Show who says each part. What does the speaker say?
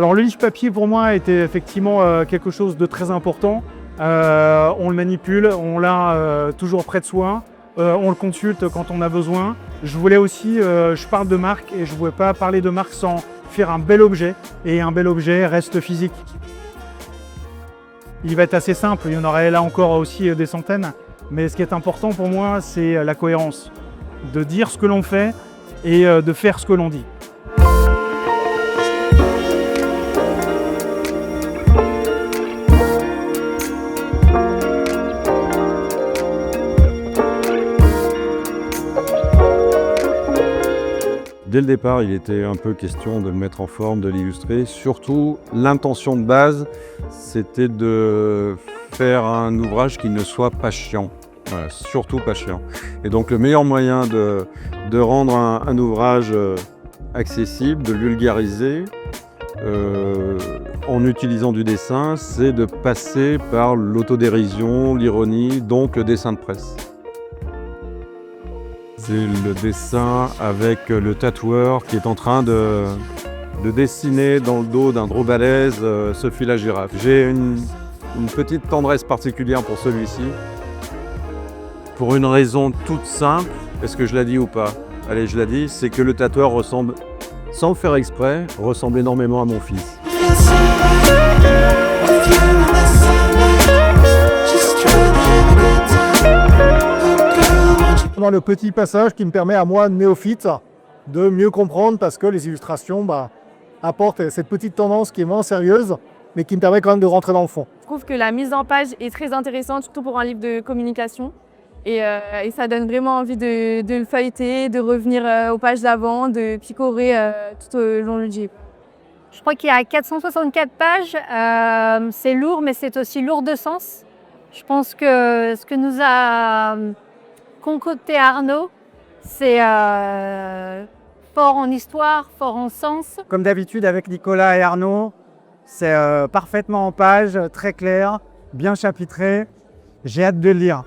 Speaker 1: Alors le livre papier pour moi était effectivement quelque chose de très important. On le manipule, on l'a toujours près de soi, on le consulte quand on a besoin. Je voulais aussi, je parle de marque et je ne voulais pas parler de marque sans faire un bel objet, et un bel objet reste physique. Il va être assez simple, il y en aurait là encore aussi des centaines, mais ce qui est important pour moi, c'est la cohérence, de dire ce que l'on fait et de faire ce que l'on dit.
Speaker 2: Dès le départ, il était un peu question de le mettre en forme, de l'illustrer. Surtout, l'intention de base, c'était de faire un ouvrage qui ne soit pas chiant. Voilà, surtout pas chiant. Et donc le meilleur moyen de rendre un ouvrage accessible, de le vulgariser, en utilisant du dessin, c'est de passer par l'autodérision, l'ironie, donc le dessin de presse. C'est le dessin avec le tatoueur qui est en train de dessiner dans le dos d'un gros balèze ce fil à girafe. J'ai une petite tendresse particulière pour celui-ci, pour une raison toute simple. Est-ce que je la dis ou pas? Allez, je la dis, c'est que le tatoueur ressemble, sans le faire exprès, ressemble énormément à mon fils.
Speaker 3: Dans le petit passage qui me permet à moi, néophyte, de mieux comprendre parce que les illustrations apportent cette petite tendance qui est moins sérieuse, mais qui me permet quand même de rentrer dans le fond.
Speaker 4: Je trouve que la mise en page est très intéressante, surtout pour un livre de communication. Et ça donne vraiment envie de le feuilleter, de revenir aux pages d'avant, de picorer tout au long du livre.
Speaker 5: Je crois qu'il y a 464 pages. C'est lourd, mais c'est aussi lourd de sens. Je pense que ce que nous a concocté Arnaud, c'est fort en histoire, fort en sens.
Speaker 1: Comme d'habitude avec Nicolas et Arnaud, c'est parfaitement en page, très clair, bien chapitré. J'ai hâte de le lire.